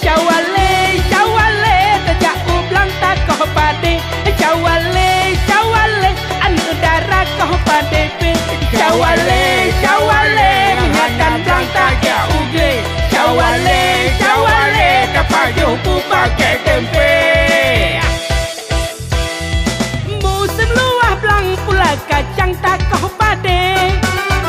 Syawale, syawale, tajak ublang tak kau pade. Syawale, syawale, anu darah kau pade. Syawale, syawale, minyakan blang tajak ugle. Syawale, syawale, dapat jumpa pakai tempe. Musim luah blang pula kacang tak kau pade.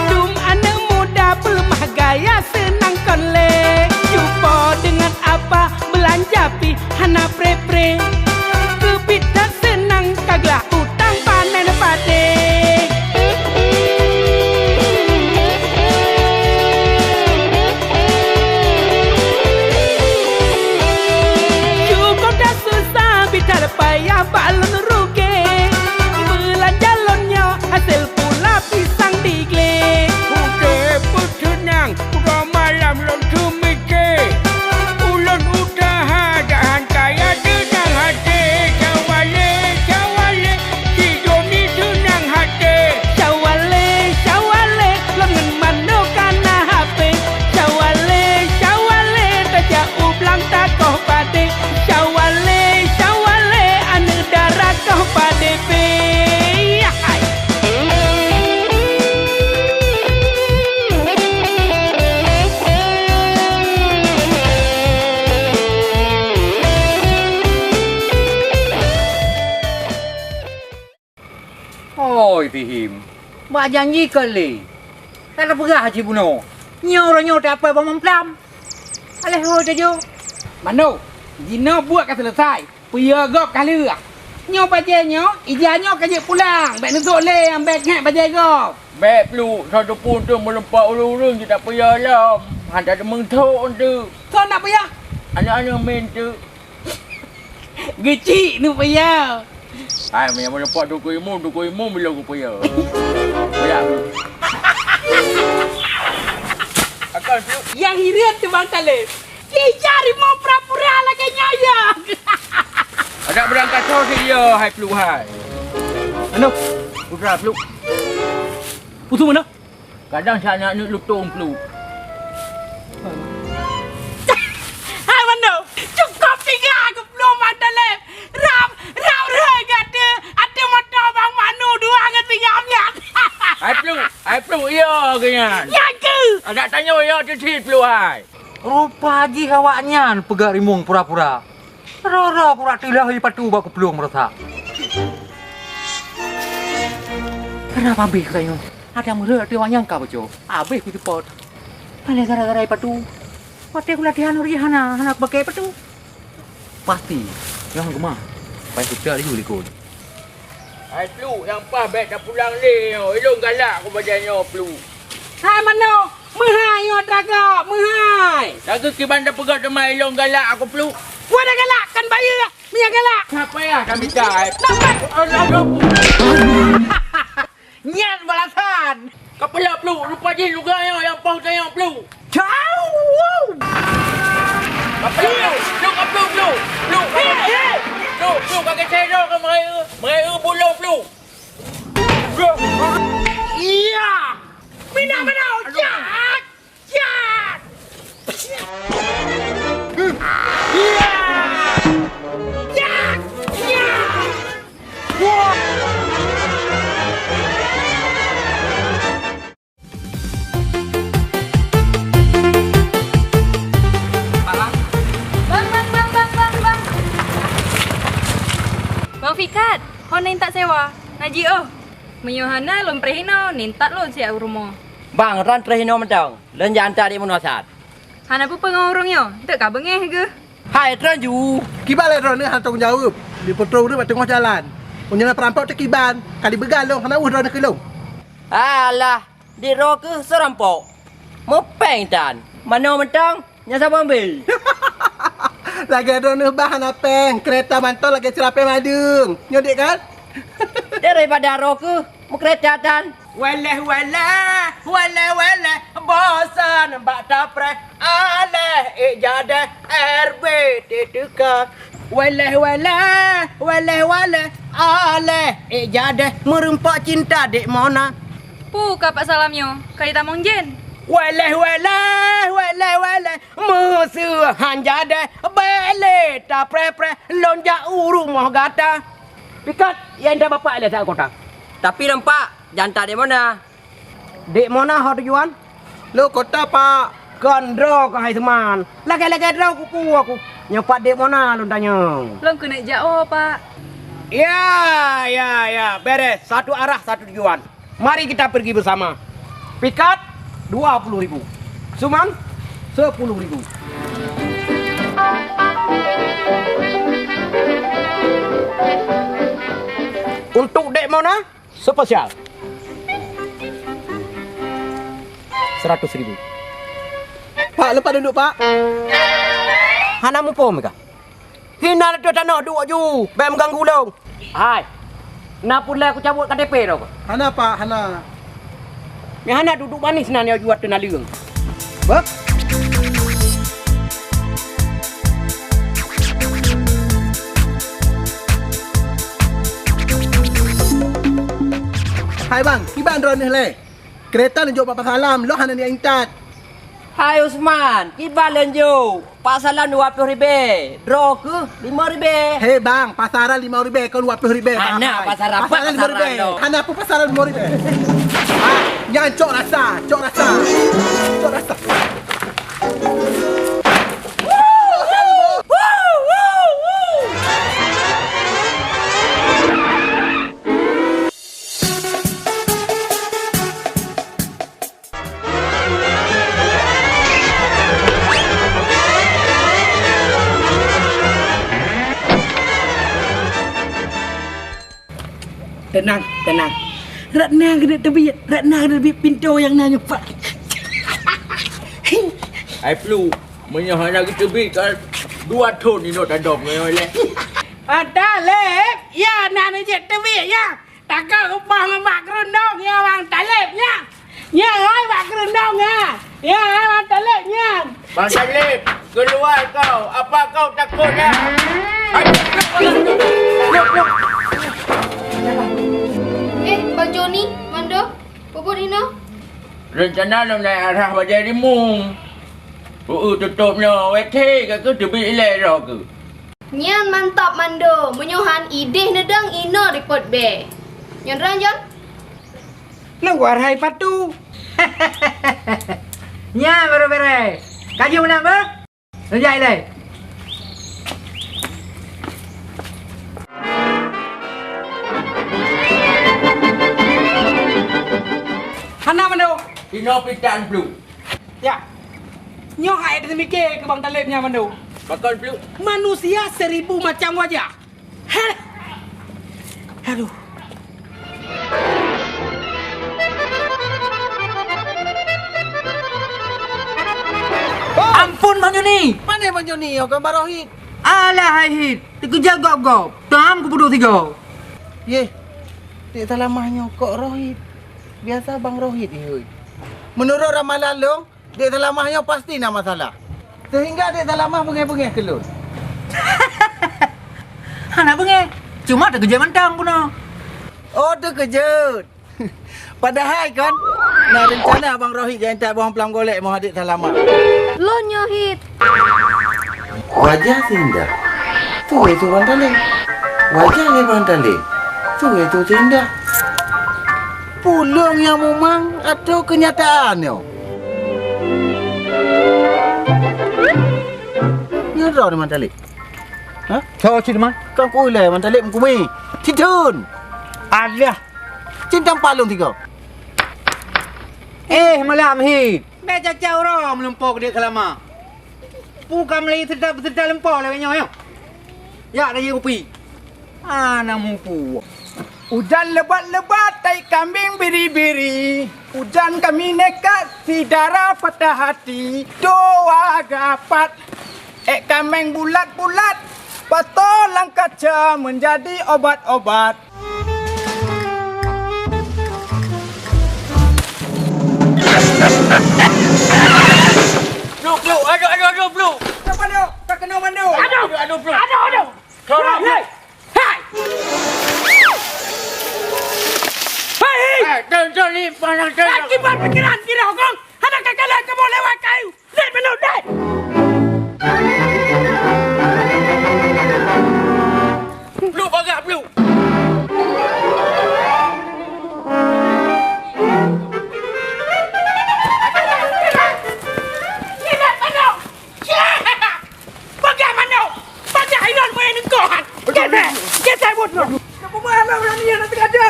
Dum anak muda bermah gaya senang konle. Jumpa dengan apa belanja pi hana pre-pre. Kebit tak senang kaglah utang panen pade. Cukup dah susah bitar payah balon ruge. Belanja lonyo hasil pula pisang digle. Udah bersenang udah malam lon tumike. Ulun udah dahan kaya tenang hati. Syawale, syawale, si Joni senang hati. Syawale, syawale, lengan mano kana HP. Syawale, syawale, tajak ublang tak kau pade. Syawale, syawale, anu darah kau pade pe. Oi Fihim, mak janji kali. Tak ada perah Haji Buno. Nyo tak apa bang memplam. Alah ho tajo. Mano, Gina buat kan selesai. Puya gop kali ah. Nyo baje nyo, ijanyo kaje pulang. Bek nusuk le ambek ngak baje gop. Beb lu, satu pun tu melempak urung-urung je tak payah lah. Hantar dia mentok tu. So nak payah? Anak-anak main tu. Gecik nu payah. Hai, yang melempak tu kuimu bila aku payah. Payah tu. Akan tu. Yang hirian tu bang Talib. Cari mau pura-pura lagi nyayang. Ada berangkat kau dia, hai Flu hai. Anu, Putra Flu. putu mana? Kadang saya nak lutung Flu. Hai Mano, cukup tiga aku belum ada lep. Ram regat ada motor bang Manu dua ngan pinjamnya. Hai Flu, iya kenyan. Ya ke? Ada tanya ya cicit Flu hai. Rupa haji kawaknya pegak rimung pura-pura. Rara pura tilahi patu baku belum merasa. Kenapa habis kayu? Ada mula dia wanyang kau bejo. Habis ku cepot. Pada gara-gara patu. Pati aku latihan urihana anak pakai patu. Pasti yang gemah. Baik kita lagi likut. Hai Flu, yang pas beg dah pulang ni. Elong galak aku bajanya Flu. Hai Mano, mehai yo draga, mehai. Lagu kiban dah pegang demai elong galak aku Flu. Gua dah galak kan bayar. Minyak galak. Siapa ya kami cai? Nampak. Allah. Nyan balasan. Kepala Flu, lupa je juga yang pau sayang Flu. Ciao. Kepala Flu, Flu. Flu, pakai saya ke mereka bulung Flu. Iya. Mina mana? Jak. Iya. Jak. Wah. Bang Fikat, kau nintak sewa. Naji oh. Menyuhana lom prehino nintak lo siap rumah. Bang ran trehino mentang. Dan jangan tadi menasat. Hana pun pengurungnya. Tak kau bengeh ke? Hai tran ju. Kiban le ron ni han tong jawab. Di potong ni tengah jalan. Punya perampok tu kiban. Kali begalong hana ron ke long. Alah, di roke serampok. Mepeng tan. Mana mentang? Nyasa ambil. Lagi ron ni bahan apeng. Kereta mantol lagi cerape madung. Nyodik kan? Daripada roke, kereta tan. Waleh, bosan bak tapre. Aleh, ijade RB ditukar. Waleh, aleh, ijade merempak cinta dek mona. Pu kapak salamnya. Kali tamong jen. Waleh Musuh hanjade Bele ta pre lonja rumah gata Pikat yang dah bapak lihat tak kota. Tapi nampak jantan di mana? Dek mana hot tujuan? Lo kota pak. Gondro ke hai teman. Lagi draw kuku aku. Nyepat dek mana lu tanya? Belum kena jauh, Pak. Ya, beres. Satu arah, satu tujuan. Mari kita pergi bersama. Pikat 20.000. Suman 10.000. Untuk dek Mona spesial 100.000. Pak, lepas duduk pak. Hana mu pom ka? Hina tu tanah duk ju. Bem ganggu dong. Hai. Na pula aku cabut KTP dah. Hana pak, Hana. Ni hana duduk manis nan dia juat tena liung. Bak. Hai bang, kiban drone ni le. Kereta nak jawab Pak Salam, lo Hana ni intat. Hai Usman, kibar lenjo. Pak Salam 20.000. Draw ke 5.000. Hei bang, pasaran 5.000 kau 20.000. Mana pasaran? Pasaran 5.000. Pasaran, Hana apa pasaran 5.000? Yang cok rasa. Cok rasa. Tenang. Ratna kena tebi pintu yang nanya pak. Hai Flu, menyah lagi tebi kan 2 ton ni nak tandong le. Ada lep. Ya nak je tebi ya. Takkan upah mak kerendong ya bang talebnya. Ya hai mak kerendong ya. Ya bang talebnya. Bang Salib, keluar kau. Apa kau takutnya? Bang Joni, Mando, Bobo Dino. Rencana nak naik arah Bajai Limung. Tutupnya wethe ke tebi le ro ke. Nyan mantap Mando, menyuhan ideh nedang ino report be. Nyan ranjan? Luar hai patu. Nya bere. Kaji menang ber. Rejai le. Hana mando. Tino pitan Flu. Ya. Nyoh hai ada mikir ke bang talebnya mando. Bakal Flu. Manusia 1000 macam wajah. Heh. Aduh. Ampun Bang Joni. Mana Bang Joni? Kau gambar Rohit. Alah hai hit. Dikejar gop. Tam ku bodoh 3. Ye. Tak salah mahnya kok Rohit. Biasa Bang Rohit ni. Menurut ramalan lo, dia salah mahnya pasti nak masalah. Sehingga dia salah mah bengih-bengih kelun. Hana bengeh. Cuma terkejar mentang pun. Oh, terkejut. Padahal kan, nak rencana Abang Rohit yang tak buang pelang golek mau hadir salah mah. Lo nyohit. Wajah sindah. Tu itu Bang Talib. Wajah ni Bang Talib. Tu itu sindah. Pulung yang memang atau kenyataannya? Nyerah ni Bang Talib. Ha? Kau cik man. Kau pulai Bang Talib mengkumi. Citun. Alah. Cinta palung tiga. Malam hit. Baca caura melempok dia kelama. Bukan melai sedap lempok lah kayaknya. Ya, dah je kopi. Ana mumpu. Hujan lebat-lebat, tai kambing biri-biri. Hujan kami nekat, si darah patah hati. Doa gapat, kambing bulat-bulat. Patolang kaca menjadi obat-obat. Flu, aduh Flu. Kenapa duk? Tak kena mandu. Aduh Flu. Aduh. Tolong. Hai. Ten. Kau ni panas saya. Akibat pikiran kira kong. Anak kekalian kamu lewat kayu. Lihat menurut dek. Lu bagak lu. Lihat mana? Bagaimana? Pada inon main engkauan. Kita buat no. Kamu mana berani yang nanti ada?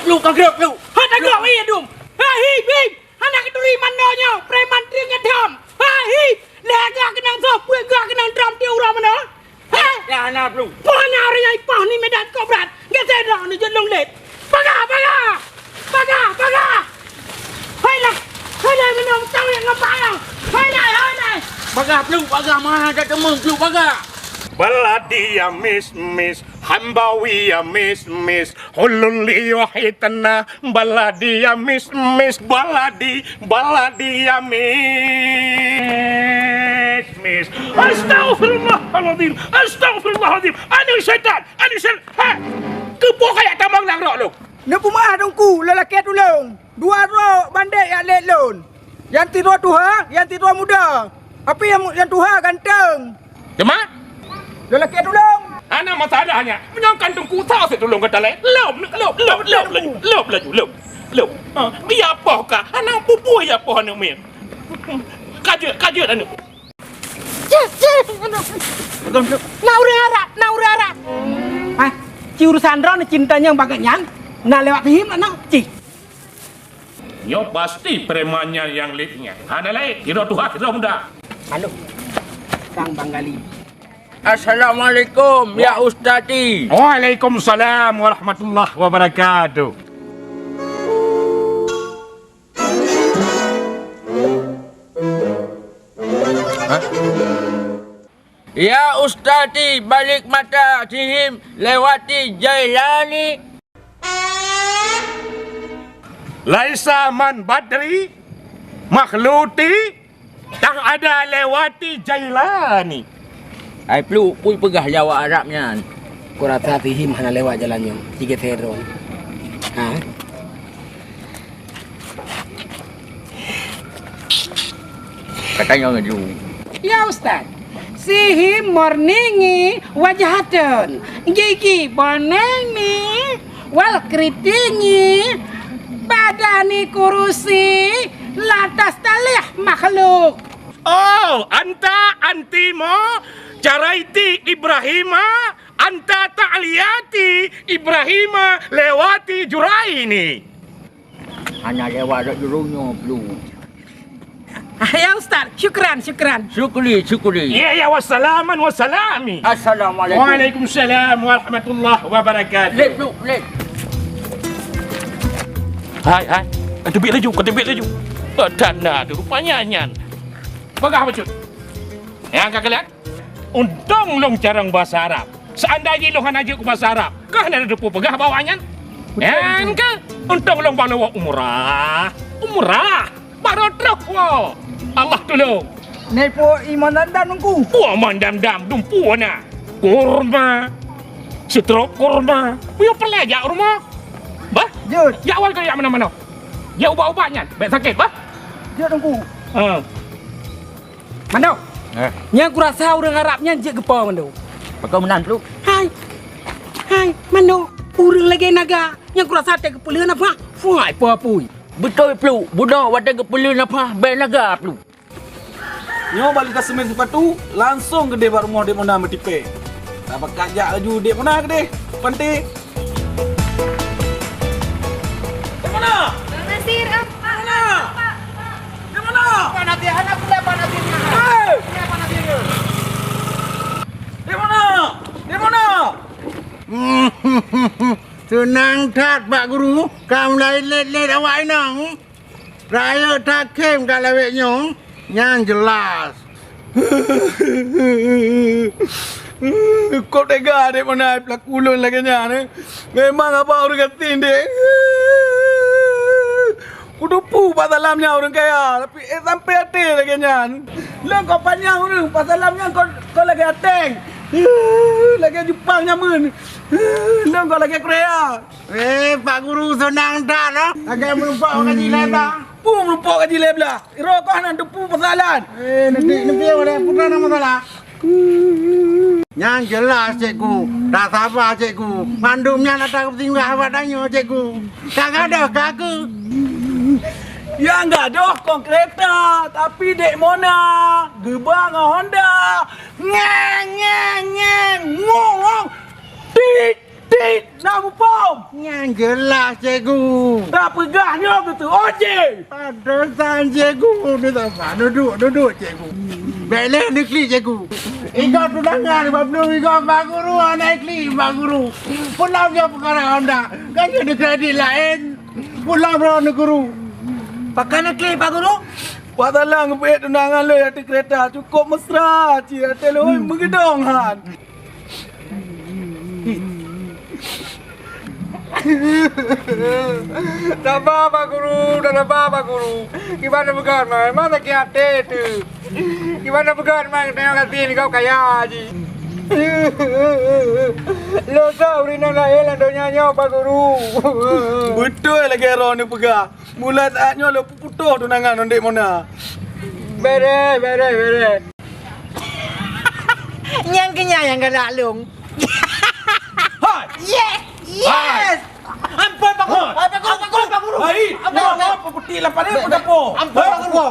Lu kau grab lu. Anak kau iya dum. Hei, anak itu liman nonyo, preman tringet ham. Hei, lega kenang sop, lega kenang drum tiu ram mana? Hei, Ya anak lu. punya orang yang ipah ni medan kobrat. Gesek dah ni jelung let. Paga. Hei lah minum tang yang ngapang. Hei lah. Bagak lu, bagak mah ada temung lu bagak. Baladi ya miss Hambawi ya miss Hululi wahitana baladi ya miss baladi ya miss Astagfirullahaladzim Ani syaitan Kepuk kayak tambang lang rok lu. Nak pumah dongku lelaki tulung. Dua rok bandek yang lelon. Yang tidur tuha, yang tidur muda. Apa yang tuha ganteng. Cuma Lelaki tulung. anak masalahnya menyangkan tungku tahu saya tolong kata lain. Lop laju. Biar apa kah? Anak pupu ya apa anak main. Kajut anak. Naurara. Ah, ci urusan ron cintanya yang bagainya. Nah lewat him anak ci. Yo pasti premannya yang lipnya. Ada lain, kira Tuhan, kira muda. Halo. Kang Banggali. Assalamualaikum ya Ustadi. Waalaikumsalam warahmatullahi wabarakatuh. Ya Ustadi, balik mata Cihim lewati Jailani. Laisa man badri makhluti tak ada lewati Jailani. Ai plu pui pegah Jawa Arabnya. Ku rasa Tihim hana lewat jalannya. Tiga teron. Ha? Katanya ngaju. Ya Ustaz. Sihim morningi wajahatun. Gigi bonengi wal kritingi badani kurusi lantas talih makhluk. Oh, anta antimo caraiti Ibrahima anta ta'liyati Ibrahima lewati Juraini. Hanya lewat jurunya plu. Ya Ustaz, syukran. Syukuri. Ya wassalaman wassalami. Assalamualaikum. Waalaikumsalam warahmatullahi wabarakatuh. Lek. Hai. Tebik laju. Dana tu rupanya nyan. Bagah apa cut? Yang kau lihat? Untung long carang bahasa Arab. Seandainya long aja ku bahasa Arab, kah ada depu pegah bawanya? Yang ke? Untung long bawa umrah. Baru truk wo. Allah tolong. Nepo iman dan nunggu. Puan mandam dumpu na. Kurma. Setruk kurma. Puyo pelajak rumah. Bah? Jod, Ya awal ke yang mana-mana? Ya ubat-ubatnya. Baik sakit, bah? nunggu. Mando. Yang kurasa orang Arabnya je gepa mando. Kau menang plu. Hai, mando. Orang lagi naga. Yang kurasa tak kepulian apa? Fuai apa-apa. Betul plu. Budak wadah kepulun apa? Baik naga plu. Nyo balik ke semen sepatu, langsung ke debat rumah dek mana metipe. Tak bakal jak laju dek mana ke dek? Pantai. Dek mana? Nasir, Dek mana? Nanti anak pula nanti. Dek mana? Tenang tak Pak Guru, kamu lain let awak inang. Raya tak kem kat lewek nyong, yang jelas. Kau tega dek mana pelak ulun lagi nya ni. Memang apa orang katin dek. Kudupu pasalamnya orang kaya. Tapi sampai hati lagi nyan. Lo kau panjang ni. Pasalamnya kau lagi ateng. Lagi Jepang nyaman. Lo kau lagi Korea. Pak Guru senang tak no? Agak melupak gaji lebar. Pu melupak gaji lebar. Rokok nak depu pasalan. Nanti ada putra nama salah. Yang jelas cikgu, tak sabar cikgu. Mandumnya nak tak tinggal awak tanya cikgu. Kagak ada kagak. Ya enggak doh kereta, tapi dek Mona, gebang Honda. Ngeng, ngong. Tit, nak pom. Yang jelas cikgu. Tak pegahnya gitu, ojek. Padusan cikgu, duduk cikgu. Bela nikli cikgu. Ikut tunangan babnu ikut Pak Guru naik li Pak Guru. Pulang dia perkara Honda. Kan ada kredit lain. Pulang bro Guru. Pakai nekli Pak Guru? Pak Talang ngebet tunangan lo hati kereta cukup mesra. Cik hati lo menggedong han. Tak apa Pak Guru. Gimana bukan mai? Mana kiate tu? Gimana bukan mai? Tengok kasih ni kau kaya haji. Lo tahu rina lain ando nyanyo Pak Guru. Betul lagi Ron ni pegah. Mula saatnya lo putus tunangan ondek Mona. Bere. Yang kenyang yang galak long. Yes. Ampun Pak Guru. Pak Guru. Hai, apa putih lapan ni pada po. Ampun Pak Guru.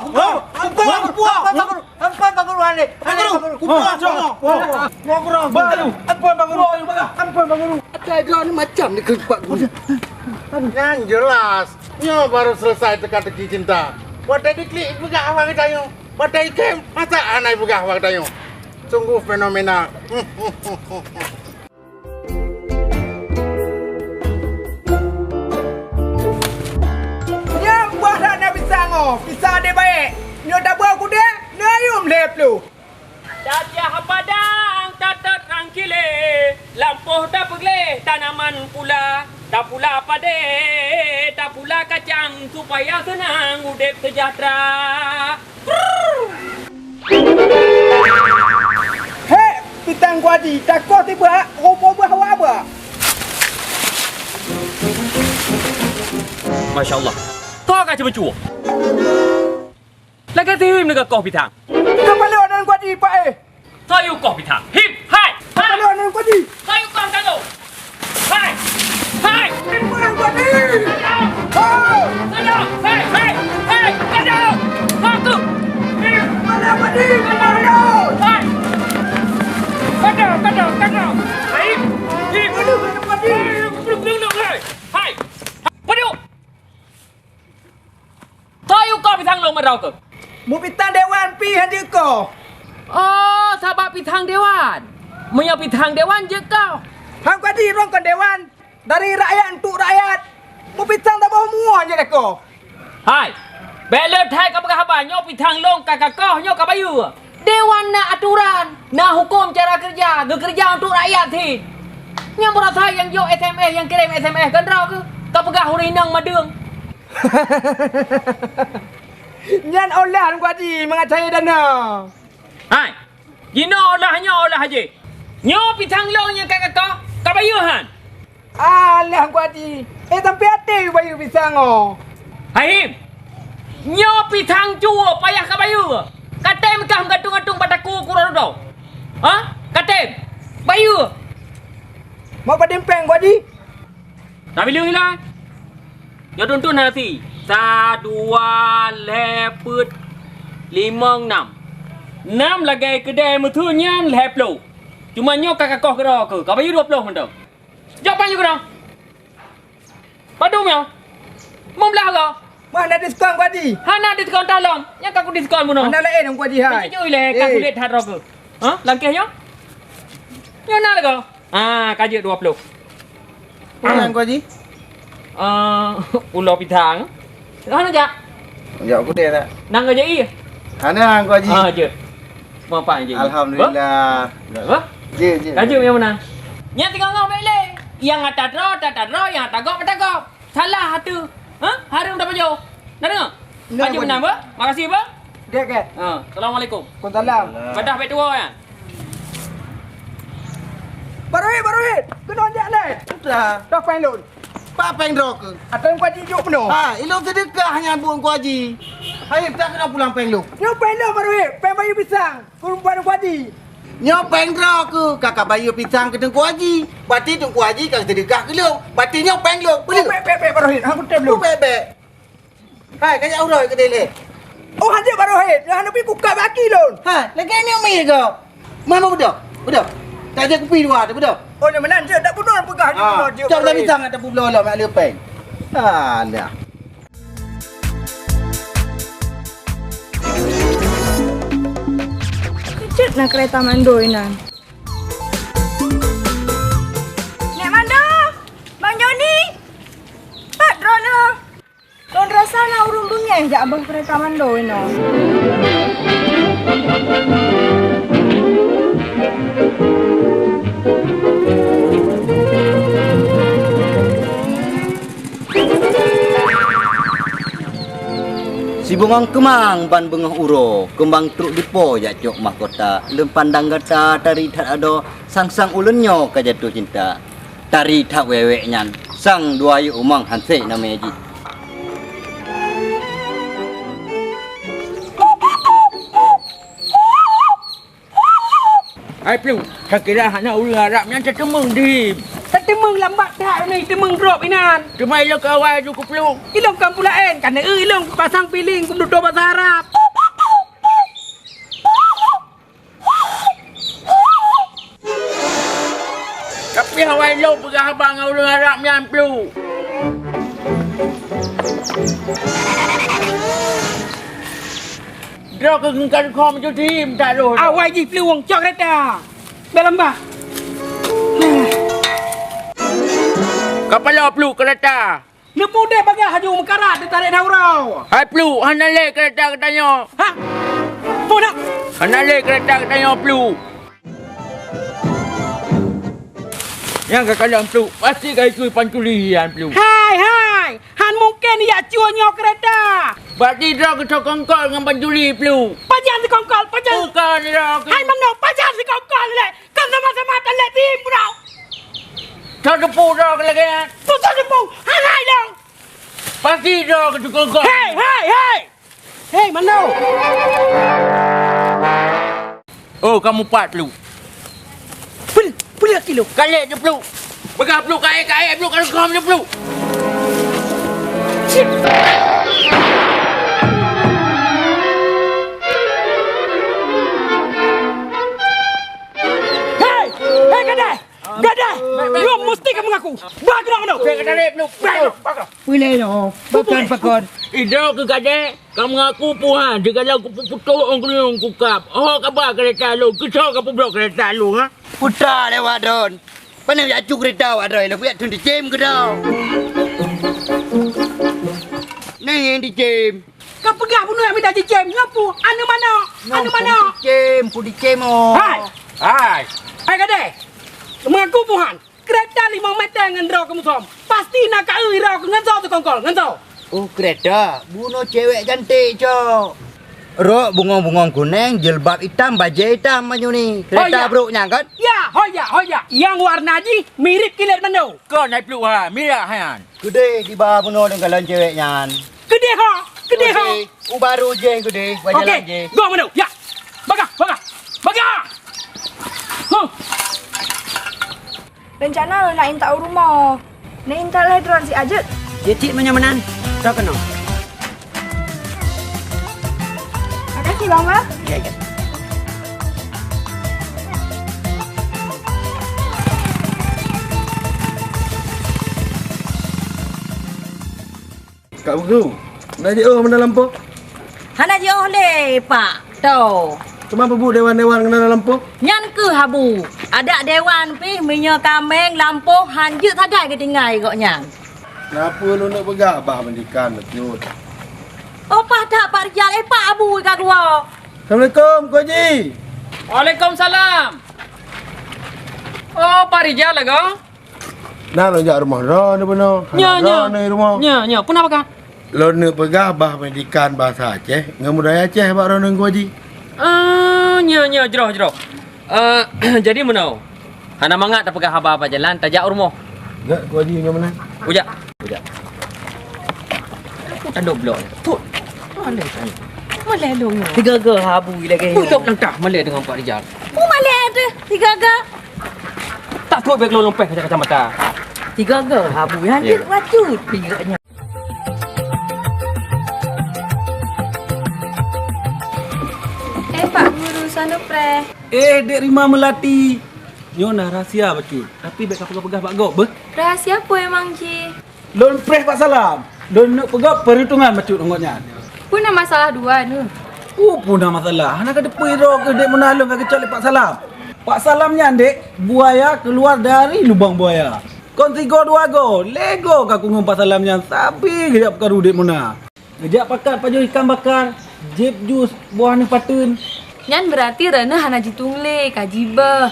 Ampun Pak Guru ane. Kupuah semua. Baru. Ampun Pak Guru. Ampun Pak Guru. Ada ni macam ni ke Pak Guru. Yang jelas. Nyo baru selesai teka-teki cinta. Wadai diklik pegah awak tanya. Wadai kem masa anai pegah awak tanya. Sungguh fenomenal. Bisa ada baik. Nyo tak buat aku dek. Nayum lep lu. Dajah padang tatat rangkile, lampuh dah pegleh tanaman pula, tak pula pade, tak pula kacang supaya senang udep sejahtera. Hei, pitang gua di takut tiba roboh bahawa apa? Masya Allah. Kau kacau bercuak. Lagi tim dengan kau pitang. Kepala orang gua di pak Sayu kau pitang. Hip, hai. Kepala orang gua di. Sayu kau talo. Hai. Kepala gua di. Talo. Hai. Talo. Satu. Kepala gua di. Hai. Talo. Hai. Hip. Gua di. Hai. Waduh. Sayu kau pitang lo merau ke? Mu pitang dewan pi handi kau. Oh, sahabat pitang dewan. Punya pitang dewan je kau. Hang gua di rong ke dewan. Dari rakyat untuk rakyat. Mu pitang tak mau muah je kau. Hai. Bela thai kau berapa nyo pitang long kakak kau nyo kau bayu. Dewan nak aturan, nak hukum cara kerja, bekerja untuk rakyat ti. Yang berasa yang yo SMS, yang kirim SMS kan rau ke? Kau pegah hurinang madung. Nyan olah gua di mengatai dana. Hai. Gino olah aja. Nyo pitang long yang kakak kau bayu han. Alah gua di. Tapi hati bayu pisang oh. Hai. Nyo pitang cuo payah kau bayu. Katem kah gatung-gatung padaku kurang dau. Ha? Katem. Bayu. Mau padempeng gua di. Tak bilang hilang. Ya tuntun hati. 1, 2, leput 5, 6. 6 lagi kedai mutunya lep lo. Cuma nyok kakak kau kira ke. Kau bayu 20 mentau. Jawab aja kira. Padum ya. Mau belah kau? Mana diskon gua di? Hana diskon talong. Yang aku diskon muno. Mana lain gua di hai. Cuy le kalkulat hat rok ke. Ha? Langkahnya? Ya nak le kau. Ah, kaji 20. Pulang gua di. Pulau Pitang. Mana jak? Ya aku deh tak. Nang aja iya. Ana gua di. Je. Mau apa aja? Alhamdulillah. Apa? Je. Kaji yang mana? Yang tinggal ngau baik le. Yang atas ro, yang atas gok, Salah tu. Ha? Harum dah baju. Nak dengar? Nak, Haji Pak menang, Pak. Makasih, Pak. Dek ke? Assalamualaikum. Waalaikumsalam. Badah baik tua kan? Barohit. Kena onjak le. Dah. Dah peng lun. Pak peng dok. Atau yang kuaji juk penuh. Ha, ilok sedekah hanya buang kuaji. Hai, tak kena pulang peng lu. Nyo peng lu barohit. Peng bayu pisang. Kurung pada kuaji. Nyo peng dok. Kakak bayu pisang ke tengku haji. Bati tengku haji kang sedekah ke lu. Bati nyo peng lu. Boleh. Bek barohit. Hang kutem lu. Bek. Hai, kaya uroi ke dele. Oh, hanya barohit. Hang pergi buka baki lun. Ha, lagi ni umi ke? Mana budak? Tak ada kupi dua tu betul? Oh, ni menan je. Tak bunuh pegah je. Jom dah pisang ada pula lah mak lepeng. Alah. Kecil nak kereta Mando ini. Nek Mando, Bang Joni. Pak drone. Don rasa nak urung bengeng je abang kereta Mando ini. Si bungang kemang ban bengah uro, kembang truk dipo ya cok mahkota. Lem pandang gata tari tak ada sang ulunnya ka jatuh cinta. Tari tak wewek nyan, sang dua yu umang hansei namanya ji. Hai Plu, kira hanya ulang Arab yang tertemung di. Temeng lambat dah ni, temeng drop inan. Cuma ilok awal tu ku Plu. Ilong kan pula en, kan ilong pasang piling kum duduk bahasa Arab. Tapi awal ilok pegah abang ulang Arab yang Plu. Draw ke gengkan kom tu tim tak roh. Awal ji peluang cok kereta. Belambah. Kepala Plu kereta. Lepu deh bagi haju mekarat dia tarik daurau. Hai Plu, hana le kereta katanya. Ha? Puna. Hana le kereta katanya Plu. Yang kekalan Plu, pasti kau ikut panculian Plu. Hai. Han mungkin ya cuan nyok kereta. Berarti draw ke kongkol dengan panjuli Plu. Pajan si kongkol, pajan. Bukan draw ke. Hai mana pajan si kongkol le. Kan sama-sama telet tim bro. Kau tepu draw ke lagi. Pusat depu. Hai dong. Pasti draw ke kongkol. Hei, mana? Oh, kamu 4 Plu. Boleh kilo. Kalik je Plu. Pegang Plu, kait Plu, kalau kom je Plu. Hei, gadai. You mesti kamu mengaku. Bagi nak mana? Gadai Plu. Boleh no. Pakon. Idok ke gadai, kamu ngaku puan. Dia kalau aku putus orang kenyong kukap. Oh, kabar kereta lu. Kesal kamu blok kereta lu, ha? Putar lewat don. Mana ya cuk kereta ada lah buat tun di jem ke dah. Ni di jem. Kau pegah bunuh yang minta jam. Ngapu? Anu mana? Di jem oh. Hai gadai. Mengaku puan. Kereta 5 meter dengan rau kamu som. Pasti nak kau rau dengan rau tu kongkol, dengan rau. Oh kereta, bunuh cewek cantik cok. Rok bungong-bungong kuning, jilbab hitam, baju hitam macam ni. Kereta broknya kan? Ya, hoya. Yang warna ji mirip kilat Mando. Kau naik Plu ha, mirah han. Gede di bawah bunuh dengan kalan ceweknya. Gede ha. Baru je gede, wajah Okey, je. go Mando. Ya. Baga. Rencana nak intak rumah. Nak intak lah drone si Ajat. Cik menan. Tak kena. Makasih Bang Ba. Ya. Kak Guru, nak je mana lampu? Hana je oleh Pak. Tau. Kenapa bu dewan-dewan kena lampu? Nyan ke habu. Ada dewan pi minyak kameng lampu hanjut tagai ke tinggai kok nyan. Kenapa lu nak pegang abah mandikan betul? Opah tak Pak Rijal Pak abu kat keluar. Assalamualaikum Ko Haji. Waalaikumsalam. Oh, Pak Rijal lah kau? Nak nak rumah dah ni benar. Nya. Ni rumah. Nya. Pun apa kah? Lona pegah bah pendidikan bahasa Aceh, ngam budaya Aceh bak rono ku haji. Nya jeroh. Jadi menau. Hana mangat tak pegang apa jalan tajak rumah. Gak ku haji ngam mana? Ujak. Aku tak blok. Tut. Malai tanya. Malai dong. Tiga habu lagi. Untuk langkah malai dengan Pak Rijal. Malai ada. Tiga ga. Tak tut beg lo lompeh kacamata. Tiga ga habu yang dia wacut. Tiganya. Pak Guru sana pre. Dek Rima melati. Nyona rahsia betul. Tapi baik aku pegang Pak Gop. Rahasia apa emang Ji? Lon preh Pak Salam. Lon nak pegang perhitungan betul ngotnya. Pun ada masalah dua nu. Puna masalah. Anak ada piro ke dek menalung ke kecuali Pak Salam. Pak Salamnya dek buaya keluar dari lubang buaya. Kon 3-2 go. Lego kaku ngum Pak Salamnya. Tapi gejap karu dek muna. Gejap pakat pajuh ikan bakar. Jip jus buah ni patun. Nyan berarti Rana hana jitungle kajiba.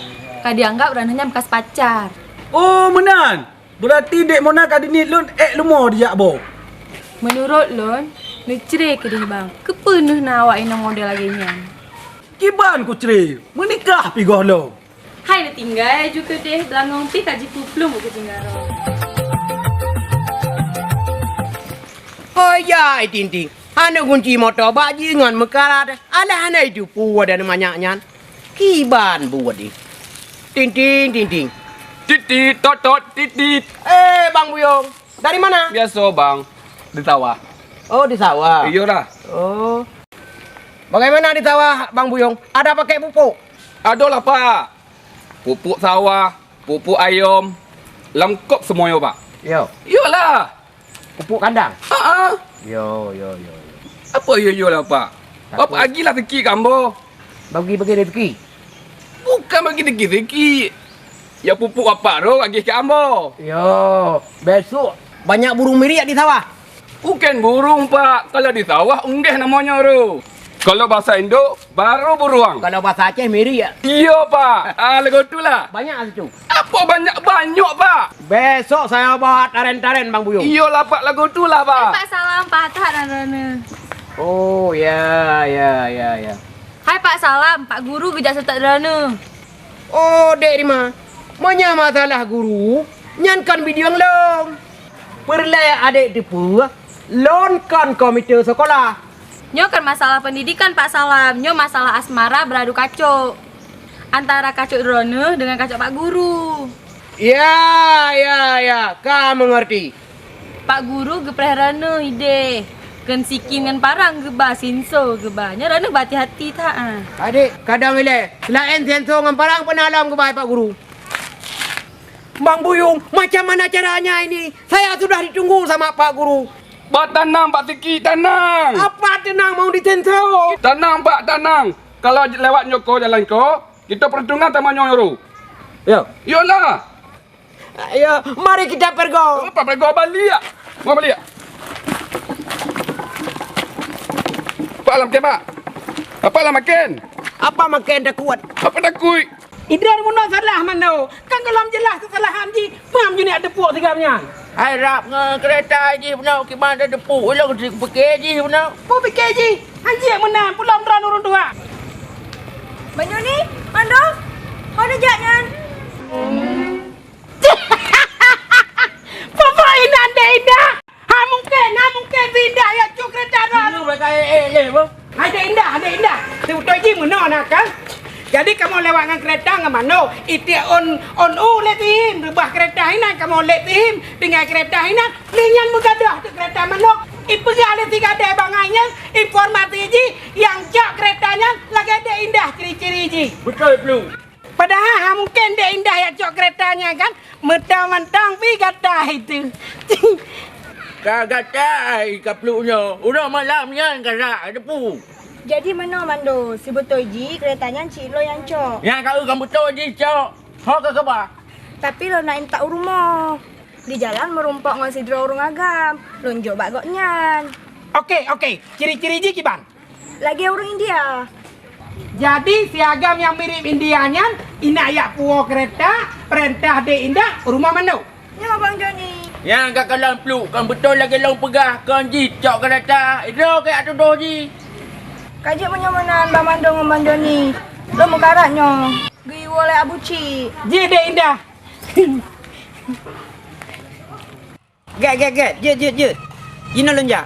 Dianggap Rananya bekas pacar. Oh menan. Berarti dek mona kadini lon lumo dia bo. Menurut lon, ngecere ke deh bang. Kepenuh na awak ina model lagi nyan. Kiban ku ceri. Menikah pi goh lo. Hai na tinggal juga deh belangong pi kaji puplung ke tinggal. Oh ya, Tinting. Hana kunci motor baji ngan mekarat. Alah hana itu puwa dan manyaknya. Kiban buat di. Tinting. Titit, tot, titit. Bang Buyong. Dari mana? Biasa bang, di sawah. Oh, di sawah. Iyalah. Oh. Bagaimana di sawah, Bang Buyong? Ada pakai pupuk? Adalah pak. Pupuk sawah, pupuk ayam, lengkap semuanya pak. Yo. Iyalah. Pupuk kandang? Yo. Apa iyalah pak? Apa agilah rezeki kambo. Bagi rezeki? Bukan bagi rezeki. Ya pupuk apa tu bagi kambo. Yo, besok banyak burung miriak di sawah. Bukan burung pak. Kalau di sawah unggah namanya tu. Kalau bahasa Indo baru beruang. Kalau bahasa Aceh miriak. Iya pak. Lagu tu lah. Banyak tu. Apa banyak pak. Besok saya bawa taren-taren Bang Buyung. Iyalah pak, lagu tu lah pak. Pak Salam patah Rana. Oh ya. Hai Pak Salam, Pak Guru gejak setak Rana. Oh Dek Rima, mana masalah guru? Nyankan video long. Perlai adik tipu, lonkan komite sekolah. Nyo kan masalah pendidikan Pak Salam, nyo masalah asmara beradu kacau. Antara kacau Rana dengan kacau Pak Guru. Ya, kamu ngerti. Pak Guru gepreh Rana ide. Ken sikin dengan parang geba sinso geba. Nya Rana hati-hati tak. Adik, kadang ile, selain sinso dengan parang penalam geba Pak Guru. Bang Buyung, macam mana caranya ini? Saya sudah ditunggu sama Pak Guru. Tenang Pak Tiki, tenang. Apa tenang mau ditensor? Tenang Pak, tenang. Kalau lewat nyoko jalan ko, kita perhitungan sama nyoro. Ya. Iyalah. Ayo, mari kita pergi. Apa pergi balik? Mau balik? Apa alam ke Pak? Apa alam makan? Apa makan tak kuat? Apa tak kuat? Idar muno salah mano. Kan kalau jelas kesalahan ji, pam je ni ada puak tigapnya. Harap kereta je benar kiban ada depu lah pakai je benar. Pu fikir ji. Anjing menang pulang ran urun tua. Banyak ni, Mando. Mana jaknya? Papa indah. Ha mungkin indah ya cuk kereta ran. Lu mereka bang. Ada indah. Tu ji muno nak kan. Jadi kamu lewat dengan kereta dengan mana? Itu on letihim. Rubah kereta ini kamu letihim. Dengan kereta ini. Linyan mugadah tu kereta mana? Ipegali tiga ada bangainya. Informasi ji. Yang cak keretanya lagi ada indah ciri-ciri ji. Betul belum? Padahal mungkin dia indah ya cak keretanya kan. Mentang-mentang pi gadah itu. Kagatai kaplunya. Udah malamnya gerak depu. Jadi mana Mando? Si betul ji keretanya Cik Lo yang cok. Yang kau kamu betul je cok. Hok ke kebah. Tapi lo nak tak rumah. Di jalan merumpak dengan si dra urung agam. Lonjok bagoknya. Okey. Ciri-ciri ji kiban. Lagi orang India. Jadi si agam yang mirip Indianya, ina ayak puo kereta, perintah de indah, rumah mana? Ya Bang Joni. Yang kat kalang peluk, kan betul lagi long pegah. Kan ji, cok kereta. Ida ke atu doh ji. Kajik menyomanan Bang Mando dengan Bang Joni. Lo mekaratnya. Gui oleh Abu Cik. Je dek indah. Get. Je. Jina lonjak.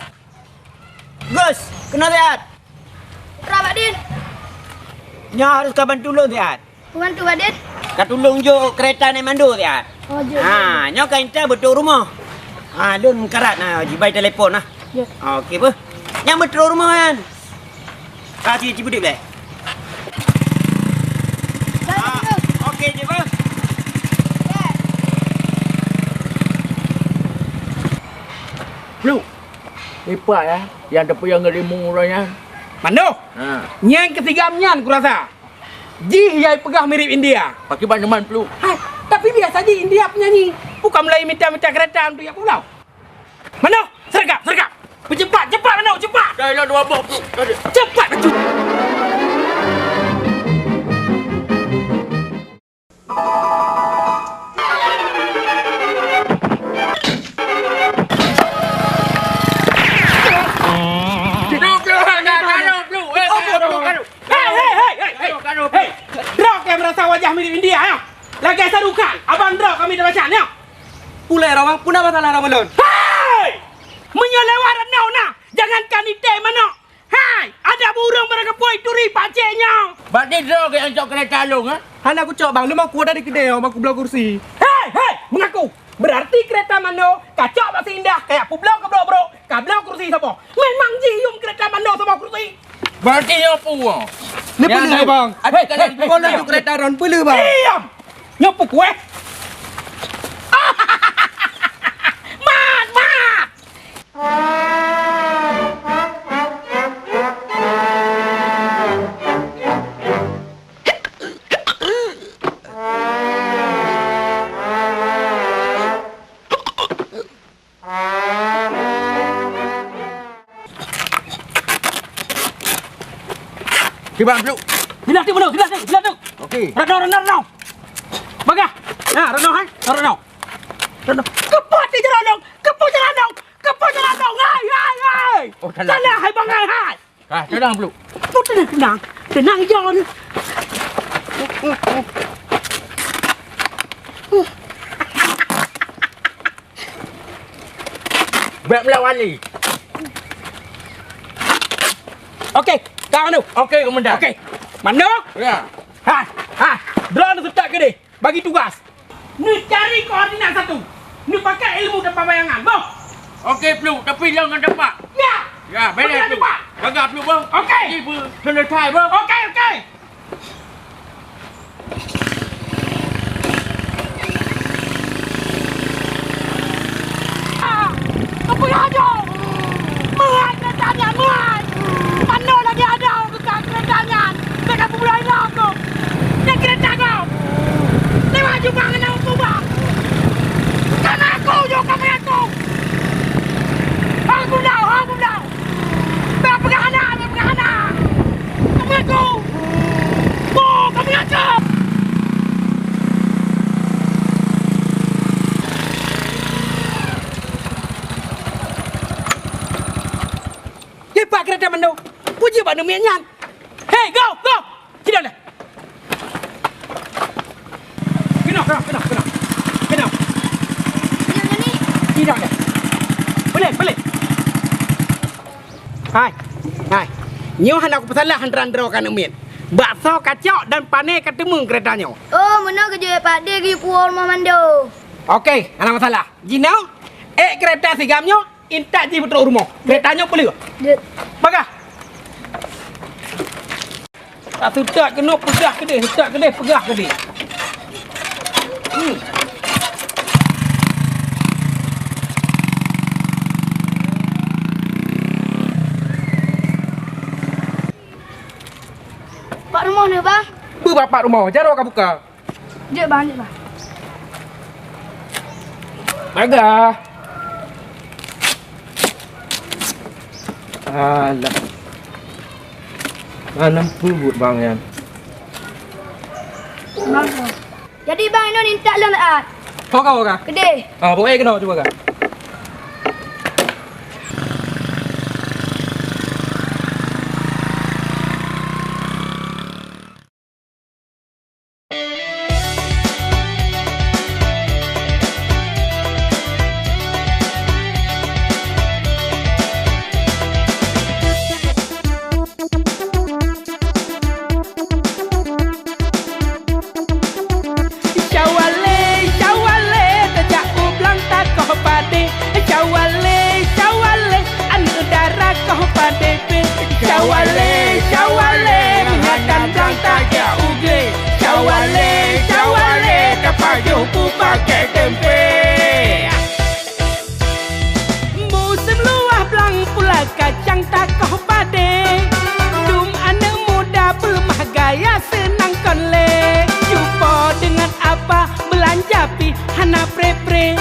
Gus, kena lihat. Rabat Din. Nya harus kaban tulung lihat. Bantu Badin. Katulung jo kereta naik mandu lihat. Oh, je. Ha, nya kain ta betul rumah. Ha, lun karat na jibai telefon nah. Ya. Okey apa? Yang betul rumah kan. Ah, cici budik boleh. Okey je apa? Peluk. Hebat ya. Yang tak payah ngerimu orangnya. Mando. Ha. Yang ketiga menyan ku rasa. Ji yang pegah mirip India. Pakai bandaman peluk. Hai, tapi biasa Ji India penyanyi. Bukan Melayu minta kereta untuk yang pulau. Mando, sergap. Cepat Mando, cepat. Dah lah 2 bok peluk. Cepat Mando. Hei, drop yang merasa wajah mirip India ya. Lagi sadukan, abang drop kami dah baca ya. Pulai rawang pun apa salah ramalon? Hai! Menyelewah renau nah. Jangankan ite mana. Hai, ada burung berkepoi turi paceknya. Bak dia draw ke yang cok kereta long ha. Han aku cok bang, lu mau kuat dari kedai bang aku belah kursi. Hei, mengaku. Berarti kereta Mando kacau masih indah kayak pulau ke bro. Kablau kursi siapa? Memang jium kereta Mando sama kursi. Berarti nyopu ah. Lepelu bang. Hei, Kau nak kereta ron pelu bang. Diam. Nyopu kue. Mat. Kibang peluk. Hilang tu. Okey. Renau. Bagah. Nah, renau. Kepot je renau. Hai. Oh, Salah hai bang hai. Ah, tenang peluk. Tenang je ni. Baik melawan wali. Okey, kau Mando. Okey, komandan. Okey. Mando. Ya. Ha. Drone tetap ke dia. Bagi tugas. Ni cari koordinat satu. Ni pakai ilmu dapat bayangan. Bang. Okey, peluk. Tapi jangan dapat. Ya. Ya, beres peluk. Bagak peluk bang. Okey. Ibu, selesai bang. Okey. Apa yang ada? Muat keretanya, muat. Mana lagi ada bukan keretanya? Mereka pula hilang aku. Ni kereta kau. Lewat jumpa dengan aku bang. Bukan aku je kami aku. Aku dah. Biar pegang anak. Kami aku. Kami acap. Hebat kereta Mando. Puji Bandung Mianyan. Hey, go. Tidak dah. Kena. Tidak dah. Boleh. Hai. Nyo han aku pesalah handran-dro kan umin. Bakso kacau dan pane ketemu keretanya. Oh, mana kerja Pak De pergi pulang rumah Mando. Okey, ada masalah. Jino, kereta sigamnya intak ji betul rumah. Keretanya boleh ke? Bagah. Tak sudah kena pegah ke dia, pegah ke dia. Pak rumah ni bang. Bapak rumah, jaro kau buka. Jep bang. Bagah. Alah. Mana pubut bang yan? Jadi bang ini minta lah nak. Kau kah? Kedai. Boleh kena cuba kah? pula kacang takoh pade. Dum anak muda pelemah gaya senang konle. Jumpa dengan apa belanja pi hana pre-pre.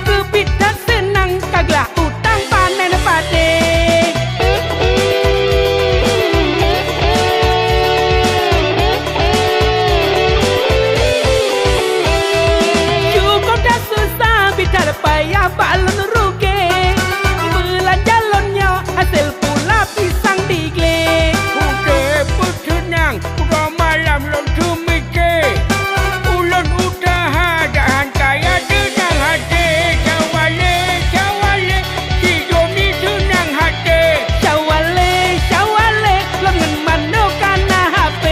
Kebit dan senang kaglah utang panen pade. Cukup dah susah bicara payah balon rugi. Belanja lonyo hasil pula pisang digle. Udah bersenang, udah malam lon tumike. Ulun udah dahan kaya senang hati. Jawale, jawale, si Joni senang hati. Syawale, syawale, lengan mano kana HP.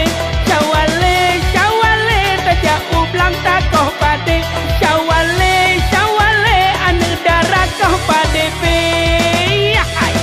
Syawale, syawale, tajak ublang takoh pade. Syawale, syawale, ane darah koh pade pe. Yahai.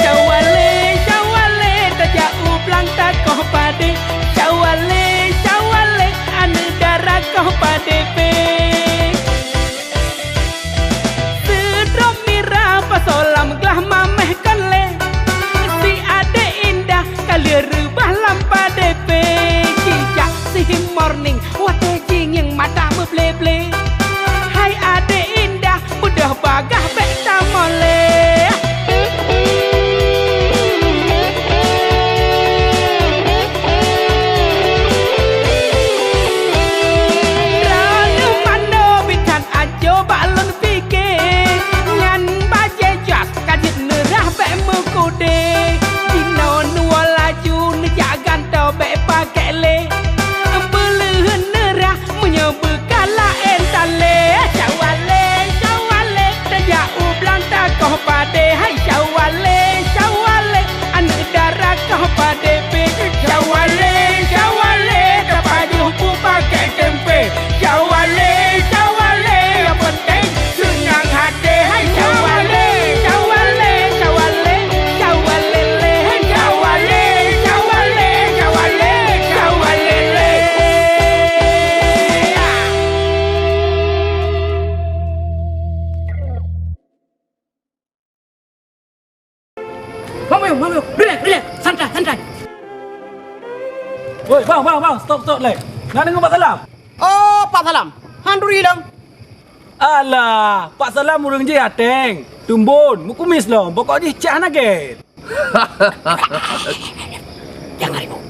Syawale, syawale, tajak ublang takoh pade. Syawale, syawale, ane darah koh pade pe. Sedrom mira pasolam glah mameh konle. Si ade indah kali rubah lampa DP. Cicak si morning wate jing yang mata meble-ble. Hai ade indah mudah bagah bek tamole. Ranu mano bitan ajo balon fikir. Ngan baje jas kadit nerah bek mengkude. Dino nuwa laju nejak ganto bek pakai le. Belehen nerah menyebekala entale. Syawale, syawale, tajak ublang takoh pade. Hai syawale, syawale, ane darah koh pade pe. Syawale, syawale, kapadi hukum pakai tempe. Syawale, syawale, yang penting senang hati. Hai syawale, syawale, syawale, syawale le. Hai syawale, syawale, syawale, syawale le. Bang, relax, santai. Woi, bang, stop le. Nak dengar Pak Salam? Oh, Pak Salam. Handuri dong. Alah, Pak Salam urang je ateng. Tumbun, mu kumis lo. Pokok je cah naget. Jangan ribut.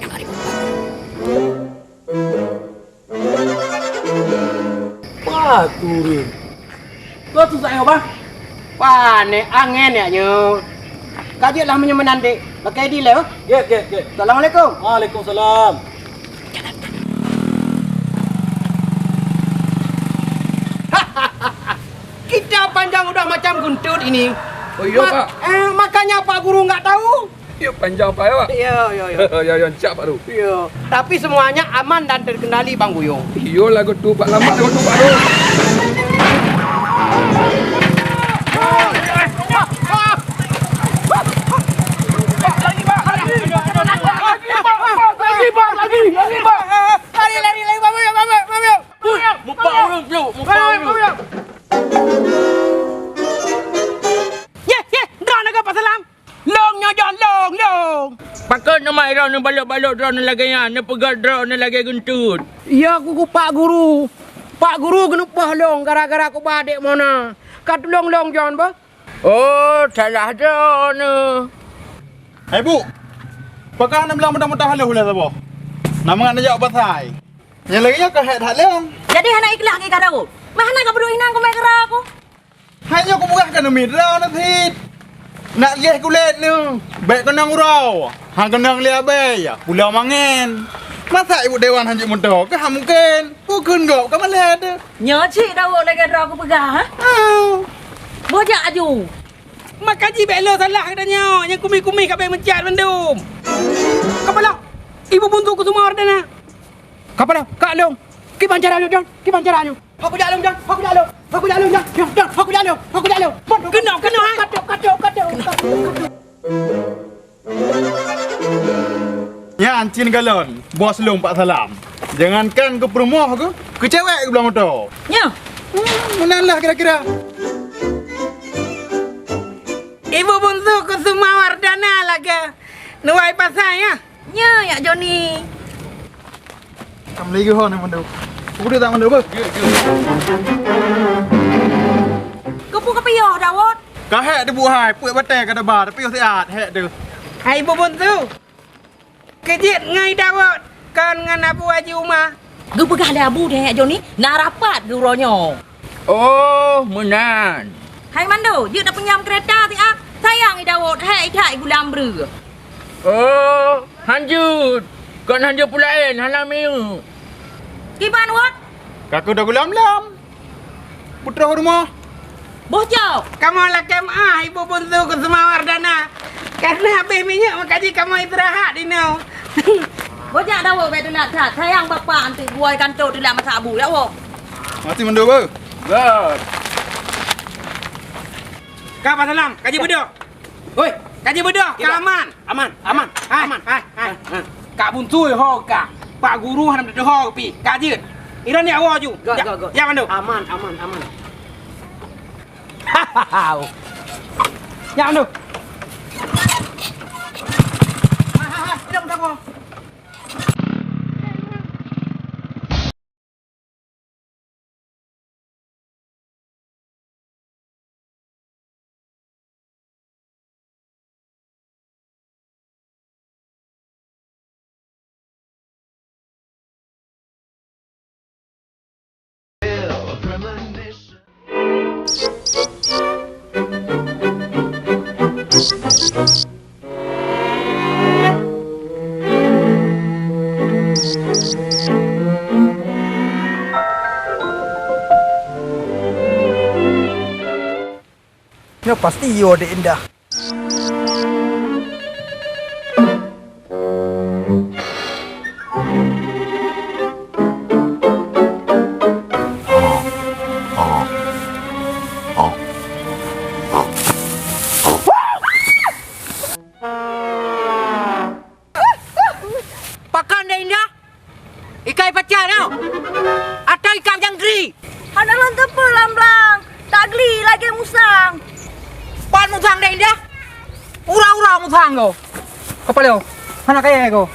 Pak turun. Kau tu saya apa? Wah, ne angin ya nyo. Kaji lah menyemenan dek. Pakai di le. Get. Assalamualaikum. Waalaikumsalam. Kita panjang udah macam guntut ini. Oh iya, Pak. Makanya Pak Guru nggak tahu. Ya panjang Pak ya, Pak. Iya. Ya, cak Pak Ru. Iya. Tapi semuanya aman dan terkendali Bang Buyung. Iya lagu tu Pak Lambat lagu tu Pak Ru. Lagi, Pak. Lari, Bang Buyung. Muka orang tu, muka orang. Drone agak Pak Salam. Long John, long. Pakai nama drone balok-balok drone lagi yang, ni pegang drone lagi gentut. Ya aku Pak Guru. Pak Guru kenapa long gara-gara aku badek mana? Kat long John ba? Oh, salah drone. Hai Bu. Pakai anda bilang mudah-mudah halau lah sabo. Nama anda jawab pasai. Yang lagi ke head halau. Jadi anak ikhlas ke karaku. Mana ka berdua inang ko may kara aku. Hanya aku bukan kena midraw nanti. Nak lihat kulit ni. Baik kenang urau. Hang kenang lihat bay. Pulau Mangen. Masa ibu dewan hanjuk mudah? Ke mungkin. Bukan kau ke malah ada. Nhớ chị đâu lại cái rau của bữa gà hả? Bố dạ dù. Makaji belo salah katanya. Yang kumi-kumi kat baik mencat mendum. Kepala pembantu Kusuma Wardana. Kapal Kak Long. Gimana caranya, John? Gimana caranya? Aku jalan, John. Aku jalan. Aku jalan, John. John, aku jalan. Aku jalan. Kena. Kacau. Ya, Ancin Galon. Bos Long Pak Salam. Jangankan ke perumah ke cewek ke belah motor. Nya. Menalah kira-kira. Ibu bungsu Kusuma Wardana lagi. Nuai pasal ya? Nya, ya Joni. Kamu lagi ho ni mandu. Udah tak mandu ber. Kepu kepiyoh Dawud. Kahek dia buat hai, puik batai kada bar, tapi siat hek dia. Hai ibu bungsu. Kejit ngai Dawud. Kan ngan Abu Haji Umar. Gu pegah le abu deh Joni. Nak rapat gu ronyo. Oh, menan. Hai Mando, you dah penyam kereta ti ah. Sayang i Dawud, hai thai gulam bru. Oh, hanjut. Kan hanjut pulain, halam miu. Kiban wat? Kakak dah gulam-lam. Putra rumah. Bos jauh. Kamu lakem ibu bungsu Kusuma Wardana. Karena habis minyak makanya kamu istirahat di now. Bos jak Dawud betul nak tak. Sayang bapa antik buai kantor tidak masak abu Dawud. Mati mandu ber. God. Kak Pak Salam, kaji bedok. Oi, kaji bedok. Kak aman. Hai. Kak buntui ho kak. Pak guru hanam de ho pi. Kaji. Iran ni awak ju. Ya mandu. Aman. Ya mandu. Hidup dah kau. Ya pasti yo dek indah. Pakan dah indah. Ikai pecah tau. Atau ikan jangkrik. Anak lan tepu lamblang. Tak geli lagi musang. Pan musang dah indah. Ura-ura musang kau. Kepala kau. Anak kaya kau.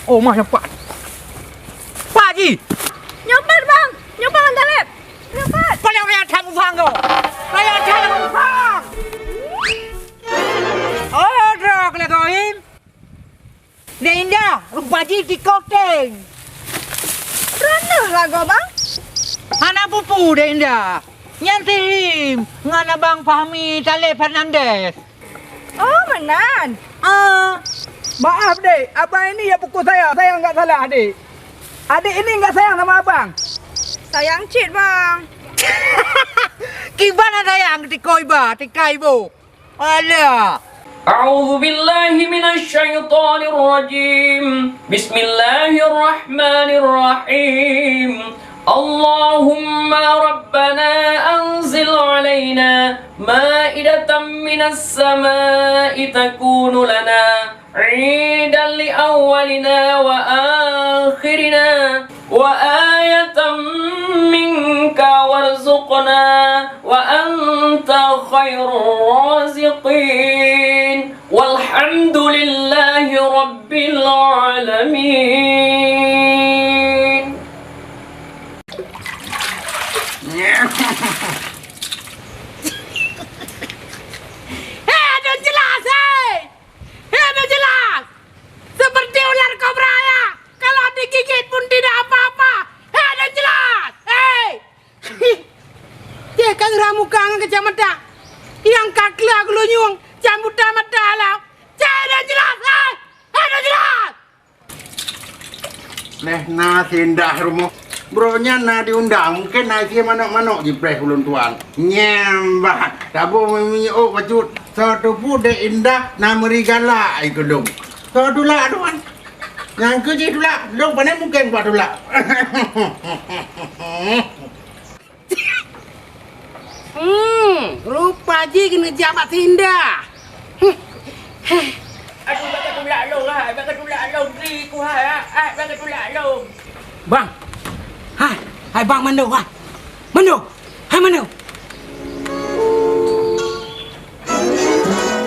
Oh, mah nyopat. Pak Haji. Nyopat bang. Nyopat lan talep. Nyopat. Kepala kau yang tang musang kau. Kaya tang musang. Oh, drok le kau im. Dah indah. Rupa Haji di kokeng. Renah lah kau bang. Anak pupu dah indah. Nyantim. Ngana Bang Fahmi Talib Fernandez. Oh, menan. Maaf dek, abang ini ya pukul saya. Saya enggak salah adik. Adik ini enggak sayang sama abang. Sayang cit bang. Gimana sayang di koiba, di kaibo? Alah. أعوذ بالله من الشيطان الرجيم بسم الله الرحمن الرحيم اللهم ربنا أنزل علينا مائدة من السماء تكون لنا عيدا لأولنا وآخرنا وآية منك وارزقنا وأنت خير الرازقين والحمد لله رب العالمين. Dah jelas, dah jelas. Seperti ular kobra ya. Kalau digigit pun tidak apa-apa. Dah jelas. Dia kan ramuka ngan kecamatan. Yang kakla gelunyung, cambuta mata lah. Dah jelas, dah jelas. Neh na tindah rumah. Bronya na diundang mungkin na sia manok-manok di preh ulun tuan. Nyembah. Tabo mimi oh bacut. Satu pu de indah na merigala ikudung. Satu lah tuan. Yang kerja tu lah. Long pandai mungkin buat tu lah. Rupa je kena jabat tindak. Aduh, bakal tulak long lah. Bakal tulak long. Beri ku hai. Bakal tulak long. Bang. Hai bang Mando. Mando. Hai Mando.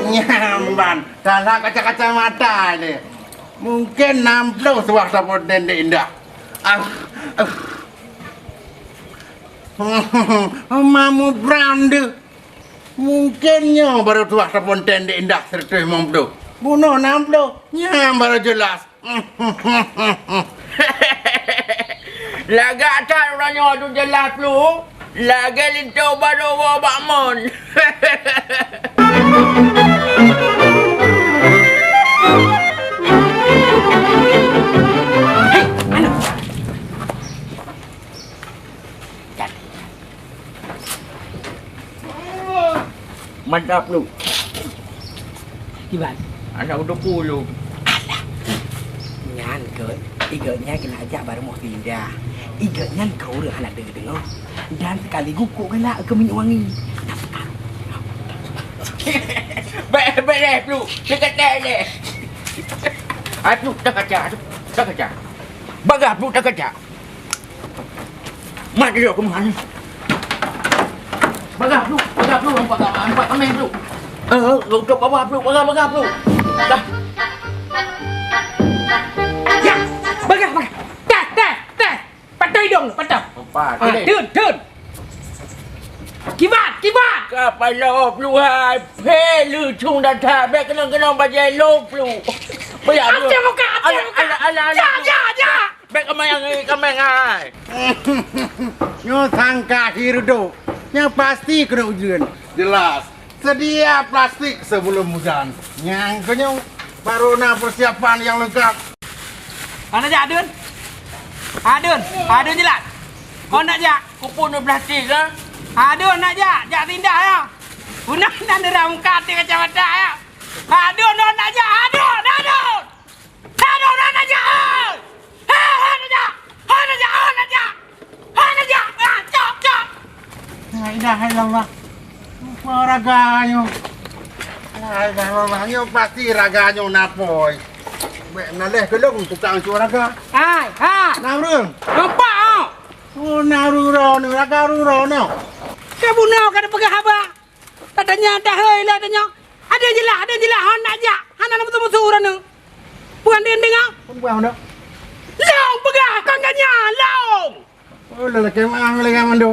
Nyamban. Salah kaca-kaca mata ni. Mungkin namplo suara pun dendek indah. Mamu brand. Mungkinnya baru suara pun dendek indah serta mamplo. Bunuh namplo. Nyam baru jelas. Lagak tak orangnya tu jelas lu. Lagak lintu baru wabak mon. Mantap lu. Gimana? Anak udah puluh. Nyan ke, iganya kena ajak baru mau pindah. Iganya kau dah anak dengar. Dan sekaligus kau kena ke minyak wangi. Baik lu. Dekat dah. Aduh, tak kaca. Bagah lu tak kaca. Mat dia ke mana? Bagah lu, nampak amen lu. Untuk bawah lu, bagah lu. Dah. Ya, bagah. Dah. Patah hidung, patah. Turun. Kibat. Kapal lop lu hai. Pe lu chung dah tak. Baik kena bajai lop lu. Bayar lu. Aja muka. Ya. Baik kamang hai. Nyo sangka hirudo. Yang pasti kena ujian. Jelas. Sedia plastik sebelum hujan. Yang kenyang baru persiapan yang lengkap. Mana jak Adun? Adun jelas. Kau nak jak? Kupun plastik lah. Adun nak jak tindak ya. Punah nak derang muka hati kacamata ya. Adun nak jak. Adun nak jak. Cok. La ilaha illallah. Raganya. La ilaha illallah. Pasti raganya napoi. Bek naleh kelung tukang cu raga. Hai. Naurung. Nampak ah? Oh, naruro ni raga ruro ni. Kau bunuh kada pegah apa? Katanya dah hei lah tanya. Ada jelas hon nak jak. Hana nak musuh orang ni. Bukan dia dengar. Pun buang dah. Long pegah kau kanya long. Oh, lelaki mang lagi mando.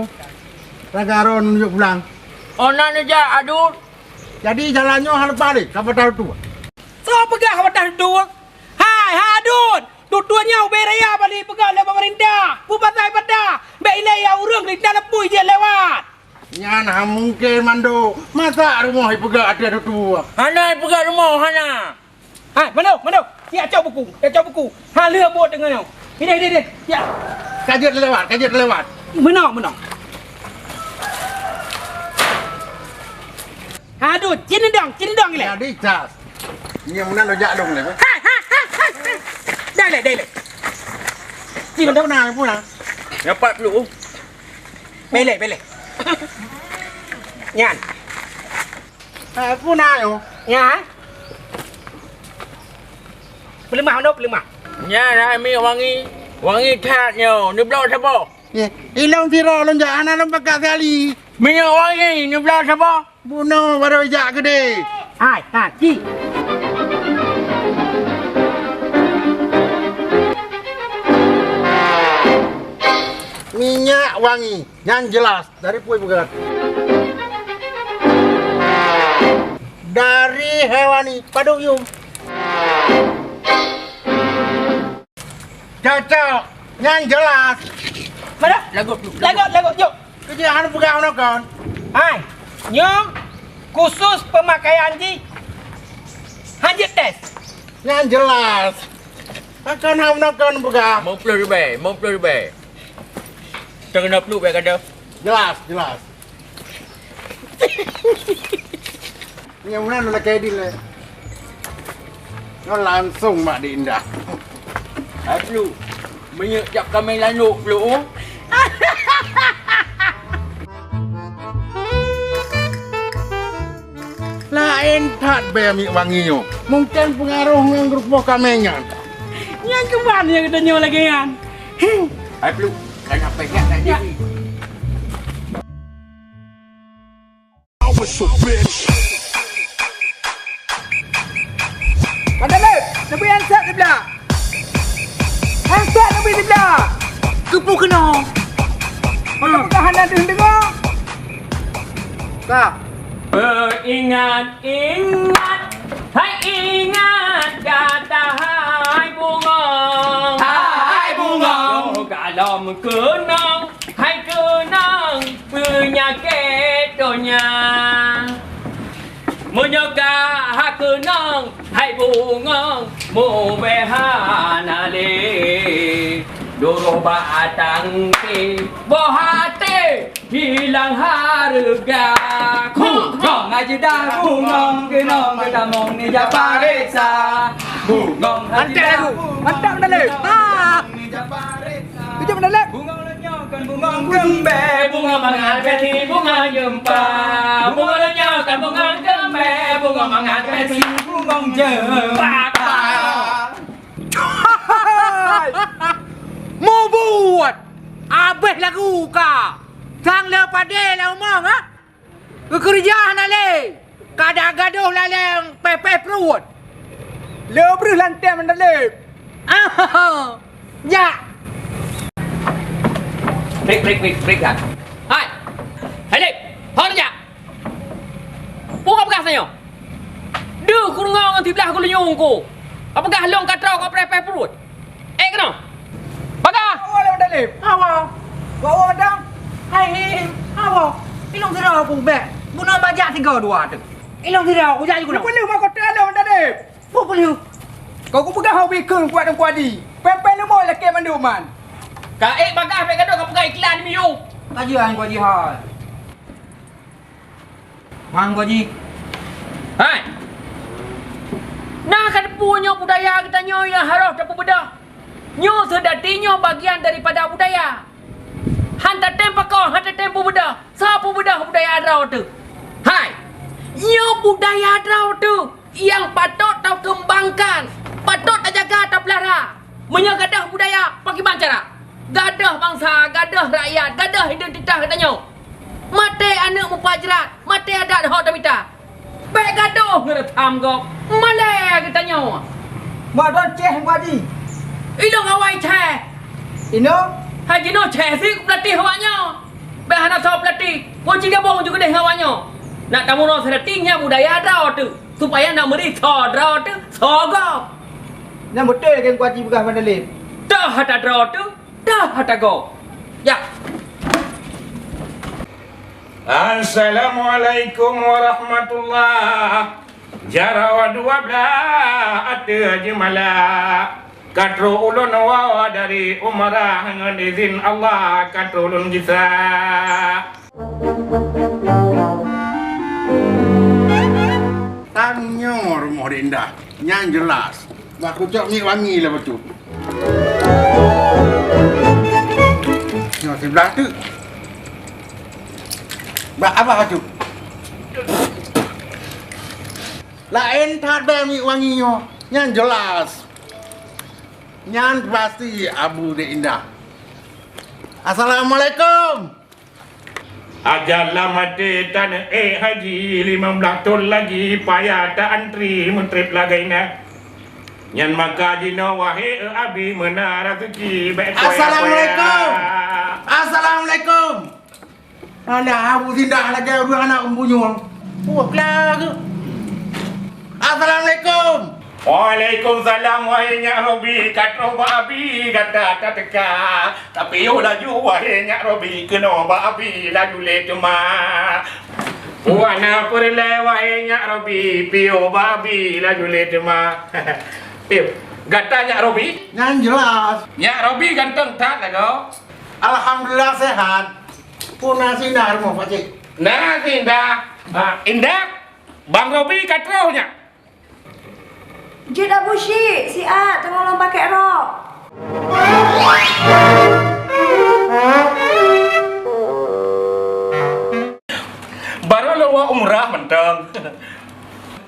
Raga ron menunjuk pulang. Nak ni jak Adun. Jadi jalannya hal balik. Siapa tahu tu? So pegah apa dah dua? Hai Adun. Tutuannya beraya balik pegah le pemerintah. Bupatai pada. Baik ilai urang di dalam pui dia lewat. Nyana mungkin mando. Masa rumah pegah ada tu. Hana pegah rumah hana. Hai, Mando. Ya, cak buku. Ha lừa bột dengan kau. Ini. Ya. Kajet lewat. Menang. Aduh, cini dong gile. Jadi cas. Yang mana lo jak dong le. Ha. Dah le. Ci Mando nak pulang. Dapat lu. Bele. Nyan. Pulang yo. Ya. Belum mah. Ya, dah mi wangi tatnya. Ni belau siapa? Ilong tiro lo jak anak lo pakai sekali. Minyak wangi ni belau siapa? Bunuh baru jak gede. Hai, Ci. Minyak wangi yang jelas dari Pui Begat. Dari hewani Paduk Yum. Cocok yang jelas. Mana? Lagut. Yuk. Kerjaan pegang no kan. Hai. Nyong khusus pemakaian Ci. Haji tes. Yang jelas. Akan ham no kan pegang. Mau perlu lebih. Jangan nak perlu baik ada. Jelas. Yang mana lo lagi di le. Nó langsung mak diindah. Perlu. Menyejak kami lanuk dulu. Lain tak bemi wanginya. Mungkin pengaruh yang grup kamenyan. Yang kemana yang kita nyawa lagi kan? Perlu. Kena pegang tak jadi. Pada le, nabi handset di belah. Handset nabi di belah. Kepu kena. Mana pegahan ada dengar? Kak. Ingat, hai ingat kata hai bunga. Hai bunga. Kalau kenang, hai kenang penyakit dunia. Menyoga ha kenang, hai bunga mu behanale. Doro batang ti bohate hilang harga. Bungong aja dah bungong kenong kita mong ni japa resa. Bungong aja dah Mantap dah le. Kejap dah le. bungong lenyokan bungong gembe bunga mangan beti bunga jempa. Bunga lenyokan bunga gembe bunga mangan beti bungong jempa. Mau buat habis lagu ka. Sang le pade la omong ha. Kerjaan ale. Gaduh la le pepe perut. Le berus lantai mana le? Ya. Break kan. Hai. Hai le. Hon ya. Buka bekas sayo. Duh kurang nganti belah aku lenyung ku. Apa gah long katrau kau pepe perut. Kena. Paga. Awal dah le. Awal. Bawa dah. Hai, awak. Ilong tira aku be. Guna bajak 3-2 tu. Ilong tira aku jadi guna. Perlu mak kau terlalu dah le. Apa perlu? Kau ku pegang hau bikun kuat dan kuadi. Pepe lu mau leke manduman. Kaek bagah pek gaduh kau pegang iklan miu. Kajian gua jihad. Mang gua ji. Hai. Nah kan punya budaya kita nyo yang harus dapat bedah. Nyo sedatinya bagian daripada budaya. Hantar tempo kau, hantar tempo bedah. Siapa bedah budaya adrau tu? Hai. Nyo budaya adrau tu yang patut tau kembangkan, patut tau jaga, tau pelihara. Menyegadah budaya bagi cara. Gadah bangsa, gadah rakyat, gadah identitas katanya. Mate anak mupajrat, mate adat hok tamita. Baik gaduh ngeretam kau. Malay katanya. Mak don ceh kuadi. Ilong awai ceh. Ino Haji no ceh si pelatih awaknya. Bahana so pelatih. Kunci gabung juga deh awaknya. Nak tamu no seretingnya budaya adrau tu. Supaya nak meri adrau tu sogok. yang betul kan kuadi bekas mana le. Dah hata adrau tu, dah hata go. Ya. Assalamualaikum warahmatullahi. Jarawa 12 ada jemala. Katro ulun wa dari umrah dengan izin Allah katro ulun bisa. Tanyor rumah indah. Yang jelas. Aku cok ni wangi lah betul. Yang sebelah tu. Apa tu? Lain tak ada mi wanginya. Yang jelas. Yang pasti Abu de Indah. Assalamualaikum. Ajalah mati tanah haji 15 tahun lagi payah tak antri mentrip lagi nak. Yang maka jino wahai abi menara rezeki baik. Assalamualaikum. Assalamualaikum. Ada Abu Indah lagi dua anak membunyung. Oh, kelak. Assalamualaikum. Waalaikumsalam wahai Nyak Robi. Kata Pak Abi kata tak teka. Tapi yo laju wahai Nyak Robi. Kena Pak Abi laju le cuma. Wana perle wahai Nyak Robi. Pio Pak Abi laju le cuma. Pio, kata Nyak Robi? Yang jelas. Nyak Robi ganteng tak lagu? Alhamdulillah sehat. Puna sinar mau pakcik. Nah, indah. Indah. Bang Robi katrohnya. Dia dah bullshit. Si A tengok orang pakai rok. umrah mentang.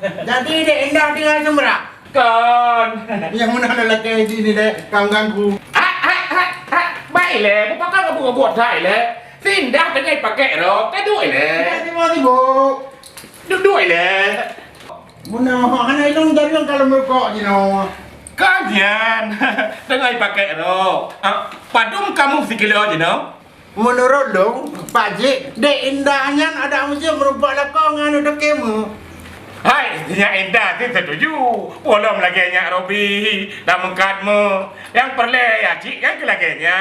Jadi dek indah tinggal semrak. Kan. Yang mana ada lelaki di sini dek, ganggu. Baik le, bukan kamu buat saya le. Sindah dengan pakai rok, kan duit le. Terima kasih bu. Duit le. Mana anak itu jadi kalau merokok je no. Kalian dengan pakai rok. Padum kamu sekilo je no. Menurut dong, Pak Cik, dek indahnya ada mesti merubah lakongan udah kemu. Hai, yang indah tu setuju. Belum lagi nyak Robi, dah mengkatmu. Yang perlu ya cik kan kelaginya.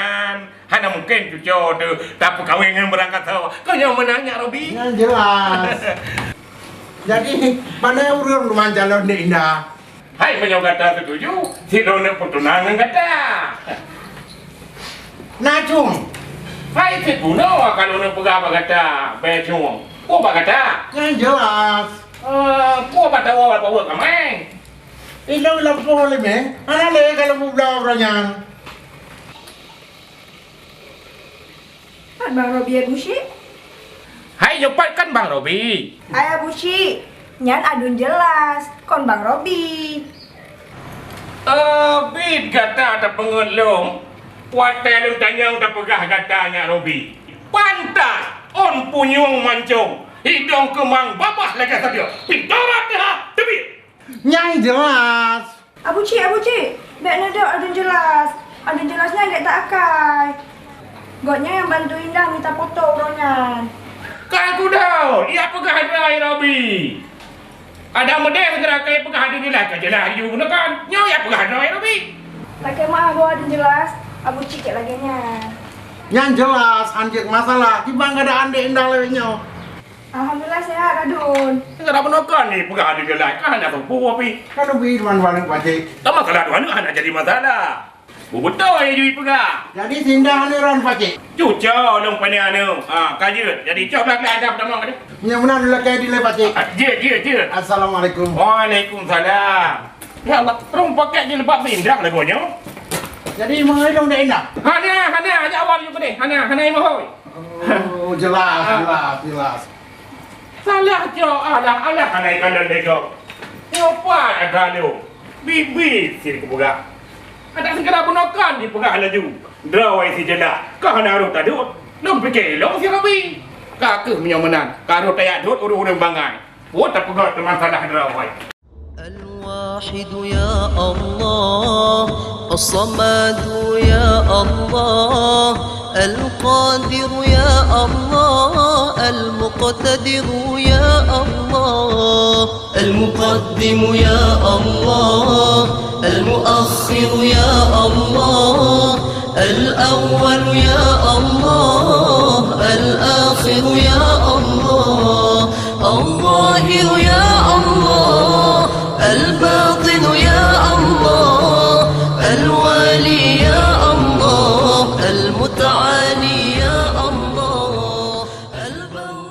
Hanya mungkin cucu tu tak kawin dengan berangkat tahu. Kau yang menanya Robi. Yang jelas. Jadi mana urang rumah jalan dek indah. Hai, punya kata setuju. Si Dona pertunangan kata. Nacung. Hai, si Puno kalau nak pegang kata. Becung. Oh, kata. Yang jelas. Kau pada awal bawa kami. Ilang lampau lebih. Anak le kalau mau belau orangnya. Bang Robi ya Bushi? Hai, cepatkan Bang Robi. Ayah Bushi, nyan adun jelas. Kon Bang Robi. Bid kata ada pengelung. Watai lu tanyang tak pegah katanya Robi. Pantas on punyung mancung. Hidung kemang babah lagi saja. Pintorat dia, tepi. Yang jelas. Abu Cik. Dek nada adun jelas. Adun jelasnya dek tak akai. Gotnya yang bantu Indah minta foto orangnya. Kan aku dah. Dia pegah hadrai Robi. Ada model gerak kayak pegah hadrai lah. Kajelah you kan. Nyo ya pegah hadrai Robi. Lagi mah bawa adun jelas. Abu Cik lagi nya. Yang jelas, anjir masalah. Tiba nggak ada ande indah lewenya. Alhamdulillah sehat adun. Kenapa penokan ni pegah hadrai lah. Kan ada pempu Robi. Kan lebih mana Pak Cik. Tak masalah tuan ni hanya jadi masalah. Betul ya Jui pegah. Jadi sindah ni orang Pak Cik. Cuca long pandai anu. Kajut. Jadi coba lah ada pertama kali. Yang mana dulu kayak di Pak Cik. Je. Assalamualaikum. Waalaikumsalam. Ya Allah, terung pakai je lepas indah lah gonya. Jadi mengenai dong dah indah. Hana aja awal juga deh. Hana imahoi. Oh, jelas. Salah jo alah hana ikan dan dego. Ngapa ada lu? Bibi sini kebuka. Ada segera bunokan di pegah laju. Drawai si jeda. Kau hana arut adut. Long fikir long si Robi. Kakak menyomenan. Karo tayak dut urung-urung bangai. Buat tak pegat masalah drawai. الواحد يا الله الصمد يا الله القادر يا الله المقتدر يا الله المقدم يا الله المؤخر يا الله الأول يا الله الآخر يا الله الظاهر يا الله الباطن يا الله الوالي يا الله المتعالي يا الله البر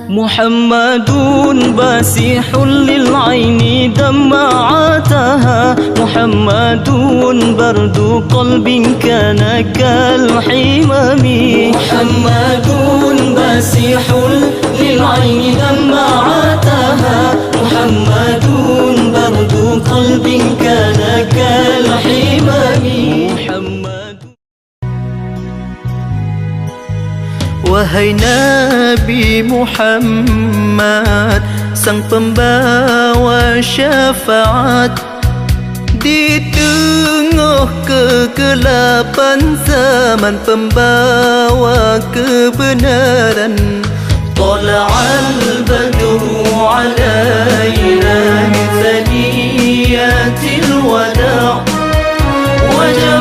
محمد باسح للعين دمعتها محمد برد قلب كان كالحمام محمد باسح للعين دمعتها محمد برد قلب كان كالحمام Wahai Nabi Muhammad, sang pembawa syafaat, di tengah kegelapan zaman pembawa kebenaran. Tala'al badru alaina min thaniyatil wada' wajah